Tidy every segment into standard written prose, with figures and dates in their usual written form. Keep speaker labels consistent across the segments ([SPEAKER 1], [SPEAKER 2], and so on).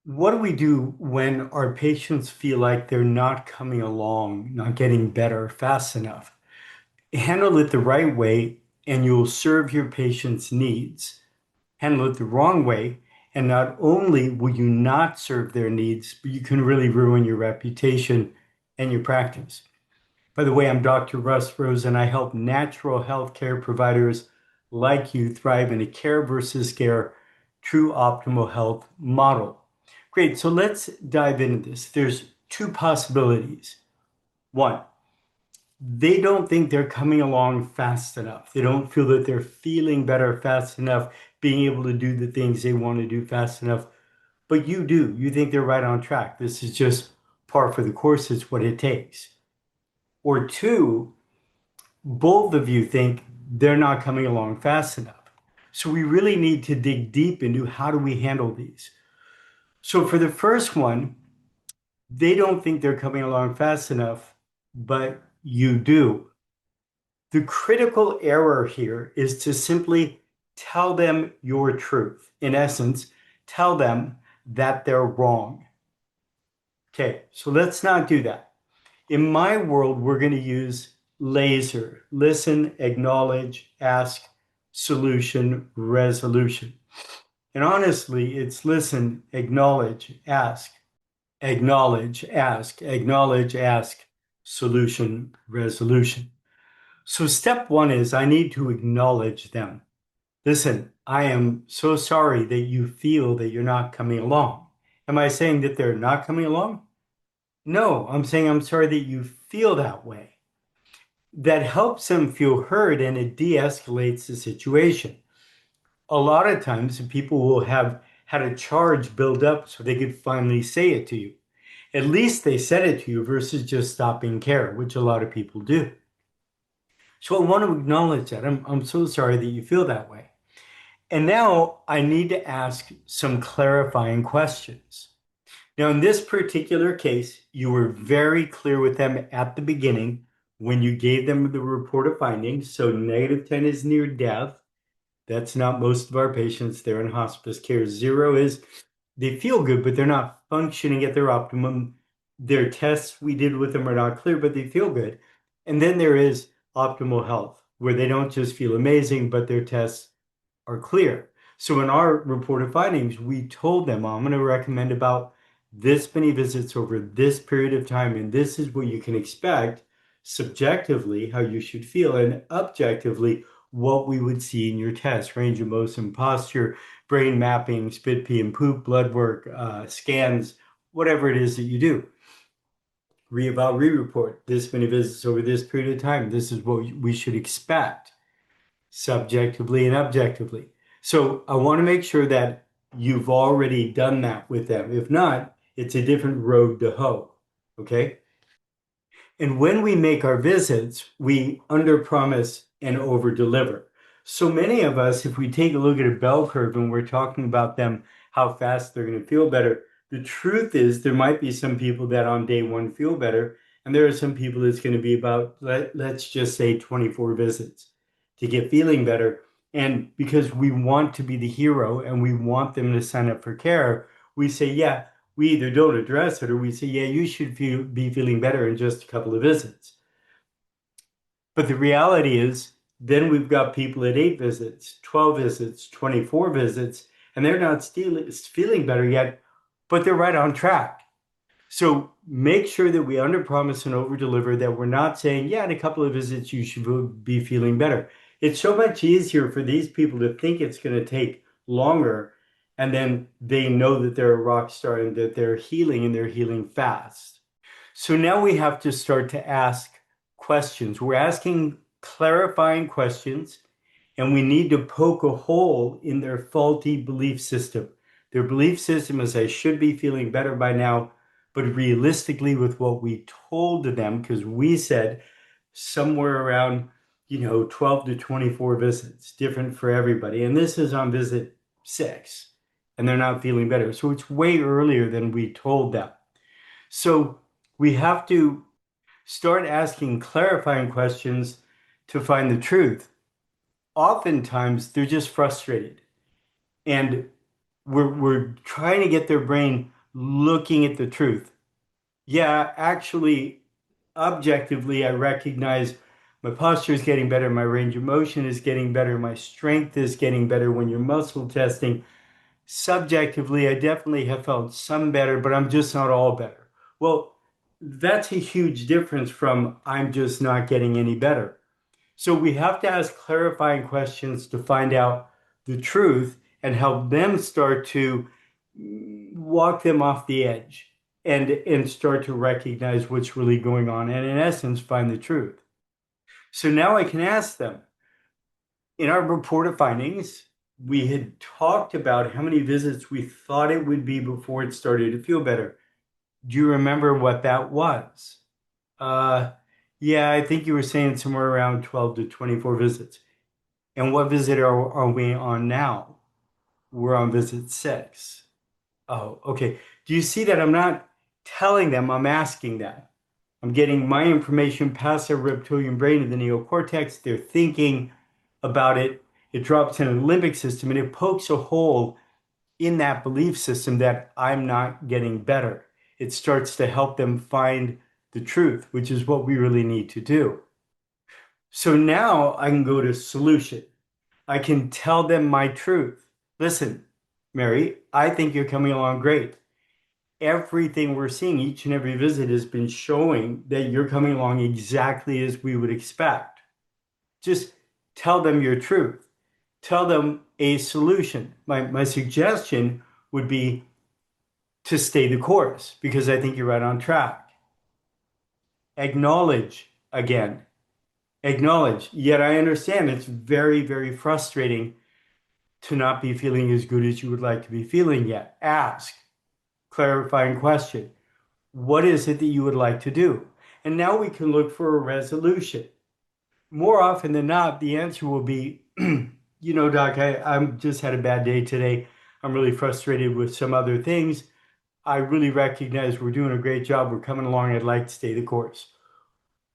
[SPEAKER 1] What do we do when our patients feel like they're not coming along, not getting better fast enough? Handle it the right way, and you'll serve your patient's needs. Handle it the wrong way, and not only will you not serve their needs, but you can really ruin your reputation and your practice. By the way, I'm Dr. Russ Rosen. I help natural healthcare providers like you thrive in a care versus scare, true optimal health model. Great. So let's dive into this. There's two possibilities. One, they don't think they're coming along fast enough. They don't feel that they're feeling better fast enough, being able to do the things they want to do fast enough. But you do. You think they're right on track. This is just par for the course. It's what it takes. Or two, both of you think they're not coming along fast enough. So we really need to dig deep into how do we handle these. So for the first one, they don't think they're coming along fast enough, but you do. The critical error here is to simply tell them your truth. In essence, tell them that they're wrong. Okay, so let's not do that. In my world, we're going to use LASER: listen, acknowledge, ask, solution, resolution. And honestly, it's listen, acknowledge, ask, solution, resolution. So step one is I need to acknowledge them. Listen, I am so sorry that you feel that you're not coming along. Am I saying that they're not coming along? No, I'm saying I'm sorry that you feel that way. That helps them feel heard and it de-escalates the situation. A lot of times people will have had a charge build up so they could finally say it to you. At least they said it to you versus just stopping care, which a lot of people do. So I want to acknowledge that. I'm so sorry that you feel that way. And now I need to ask some clarifying questions. Now, in this particular case, you were very clear with them at the beginning when you gave them the report of findings. So -10 is near death. That's not most of our patients. They're in hospice care. 0 is they feel good, but they're not functioning at their optimum. Their tests we did with them are not clear, but they feel good. And then there is optimal health, where they don't just feel amazing, but their tests are clear. So in our reported findings, we told them, I'm going to recommend about this many visits over this period of time, and this is what you can expect subjectively, how you should feel, and objectively, what we would see in your test: range of motion, posture, brain mapping, spit, pee, and poop, blood work, scans, whatever it is that you do. Re-eval, re-report, this many visits over this period of time. This is what we should expect subjectively and objectively. So I want to make sure that you've already done that with them. If not, it's a different road to hoe. Okay. And when we make our visits, we underpromise and overdeliver. So many of us, if we take a look at a bell curve and we're talking about them, how fast they're going to feel better, the truth is there might be some people that on day one feel better, and there are some people that's going to be about, let's just say 24 visits to get feeling better. And because we want to be the hero and we want them to sign up for care, we say, yeah, we either don't address it or we say, yeah, you should be feeling better in just a couple of visits. But the reality is, then we've got people at 8 visits, 12 visits, 24 visits, and they're not still feeling better yet, but they're right on track. So make sure that we underpromise and overdeliver, that we're not saying, yeah, in a couple of visits, you should be feeling better. It's so much easier for these people to think it's going to take longer, and then they know that they're a rock star and that they're healing and they're healing fast. So now we have to start to ask questions. We're asking clarifying questions, and we need to poke a hole in their faulty belief system. Their belief system is, I should be feeling better by now, but realistically, with what we told them, because we said somewhere around, 12 to 24 visits, different for everybody. And this is on visit 6, and they're not feeling better. So it's way earlier than we told them. So we have to start asking clarifying questions to find the truth. Oftentimes, they're just frustrated, and we're trying to get their brain looking at the truth. Yeah, actually, objectively, I recognize my posture is getting better, my range of motion is getting better, my strength is getting better when you're muscle testing. Subjectively, I definitely have felt some better, but I'm just not all better. Well, that's a huge difference from I'm just not getting any better. So we have to ask clarifying questions to find out the truth and help them start to walk them off the edge and start to recognize what's really going on and in essence find the truth. So now I can ask them, in our report of findings, we had talked about how many visits we thought it would be before it started to feel better. Do you remember what that was? Uh, yeah, I think you were saying somewhere around 12 to 24 visits. And what visit are we on now? We're on visit 6. Oh, okay. Do you see that I'm not telling them, I'm asking that. I'm getting my information past their reptilian brain to the neocortex. They're thinking about it. It drops in the limbic system and it pokes a hole in that belief system that I'm not getting better. It starts to help them find the truth, which is what we really need to do. So now I can go to solution. I can tell them my truth. Listen, Mary, I think you're coming along great. Everything we're seeing, each and every visit has been showing that you're coming along exactly as we would expect. Just tell them your truth. Tell them a solution. My suggestion would be to stay the course because I think you're right on track. Acknowledge again. Acknowledge. Yet I understand it's very, very frustrating to not be feeling as good as you would like to be feeling yet. Ask. Clarifying question. What is it that you would like to do? And now we can look for a resolution. More often than not, the answer will be, Doc, I'm just had a bad day today. I'm really frustrated with some other things. I really recognize we're doing a great job. We're coming along. I'd like to stay the course.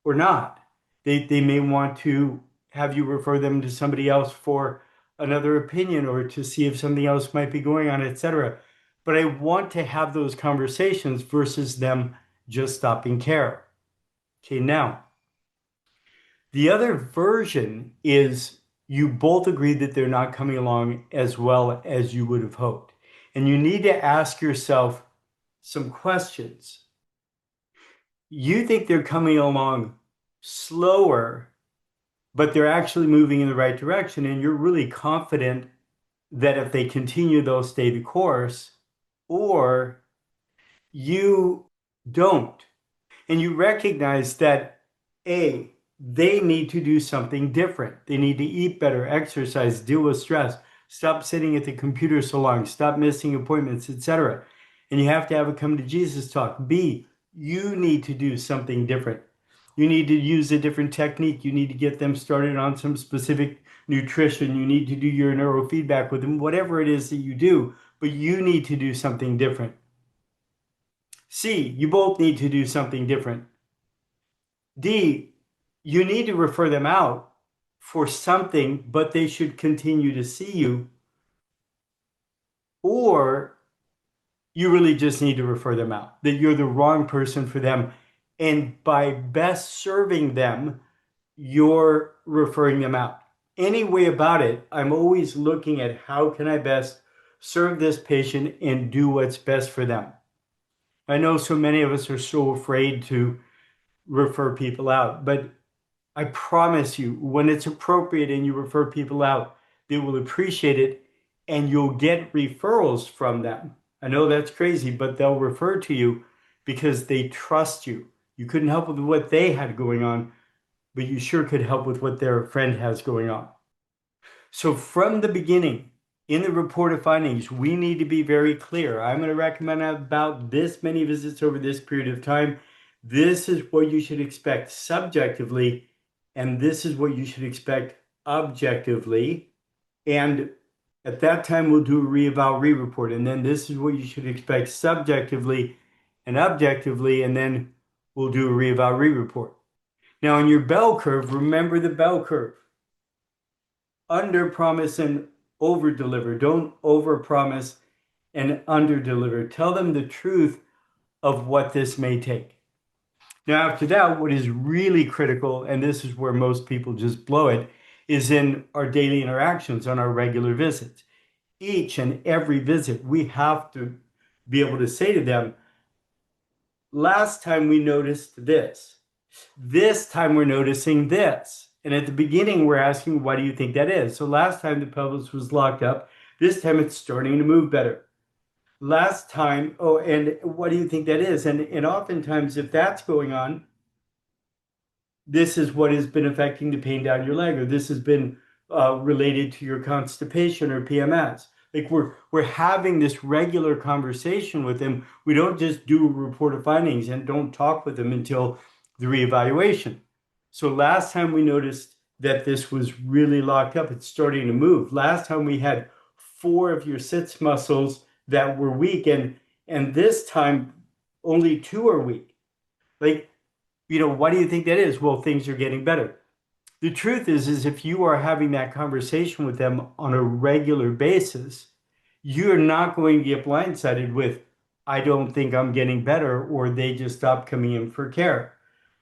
[SPEAKER 1] Or not. They may want to have you refer them to somebody else for another opinion or to see if something else might be going on, etc. But I want to have those conversations versus them just stopping care. Okay, now the other version is you both agree that they're not coming along as well as you would have hoped. And you need to ask yourself some questions. You think they're coming along slower, but they're actually moving in the right direction. And you're really confident that if they continue, they'll stay the course, or you don't. And you recognize that A, they need to do something different. They need to eat better, exercise, deal with stress, stop sitting at the computer so long, stop missing appointments, etc. And you have to have a come to Jesus talk. B, you need to do something different. You need to use a different technique. You need to get them started on some specific nutrition. You need to do your neurofeedback with them, whatever it is that you do, but you need to do something different. C, you both need to do something different. D, you need to refer them out for something, but they should continue to see you, or you really just need to refer them out, that you're the wrong person for them. And by best serving them, you're referring them out. Any way about it, I'm always looking at how can I best serve this patient and do what's best for them. I know so many of us are so afraid to refer people out, but I promise you, when it's appropriate and you refer people out, they will appreciate it and you'll get referrals from them. I know that's crazy, but they'll refer to you because they trust you. You couldn't help with what they had going on, but you sure could help with what their friend has going on. So from the beginning, in the report of findings, we need to be very clear. I'm going to recommend about this many visits over this period of time. This is what you should expect subjectively, and this is what you should expect objectively. And at that time, we'll do a re-eval re-report. And then this is what you should expect subjectively and objectively, and then we'll do a re-eval re-report. Now, in your bell curve, remember the bell curve. Under promise and over deliver. Don't over promise and underdeliver. Tell them the truth of what this may take. Now, after that, what is really critical, and this is where most people just blow it, is in our daily interactions on our regular visits. Each and every visit, we have to be able to say to them, last time we noticed this. This time we're noticing this. And at the beginning, we're asking, what do you think that is? So last time the pelvis was locked up. This time it's starting to move better. Last time, oh, and what do you think that is? And oftentimes, if that's going on, this is what has been affecting the pain down your leg, or this has been related to your constipation or PMS. Like we're having this regular conversation with them. We don't just do a report of findings and don't talk with them until the reevaluation. So last time we noticed that this was really locked up, it's starting to move. Last time we had 4 of your sits muscles that were weak, and this time only 2 are weak. Like, what do you think that is? Well, things are getting better. The truth is if you are having that conversation with them on a regular basis, you're not going to get blindsided with, I don't think I'm getting better, or they just stopped coming in for care.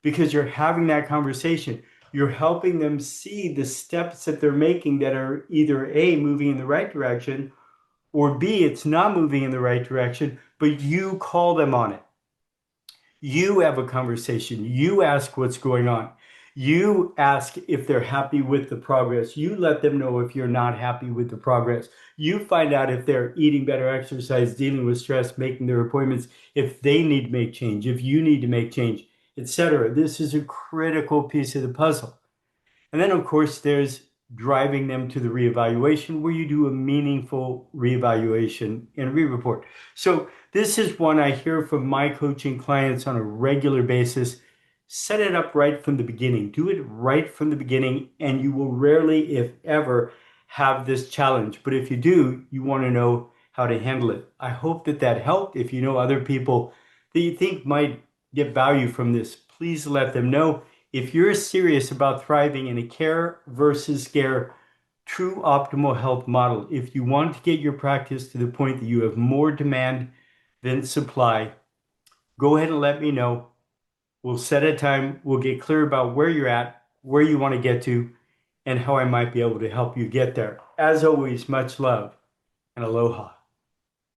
[SPEAKER 1] Because you're having that conversation. You're helping them see the steps that they're making that are either A, moving in the right direction, or B, it's not moving in the right direction, but you call them on it. You have a conversation. You ask what's going on. You ask if they're happy with the progress. You let them know if you're not happy with the progress. You find out if they're eating better, exercise, dealing with stress, making their appointments, if they need to make change, if you need to make change, etc. This is a critical piece of the puzzle. And then, of course, there's driving them to the reevaluation, where you do a meaningful reevaluation and re-report. So this is one I hear from my coaching clients on a regular basis. Set it up right from the beginning. Do it right from the beginning, and you will rarely, if ever, have this challenge. But if you do, you want to know how to handle it. I hope that that helped. If you know other people that you think might get value from this, please let them know. If you're serious about thriving in a care versus scare true optimal health model, if you want to get your practice to the point that you have more demand than supply, go ahead and let me know. We'll set a time. We'll get clear about where you're at, where you want to get to, and how I might be able to help you get there. As always, much love and aloha.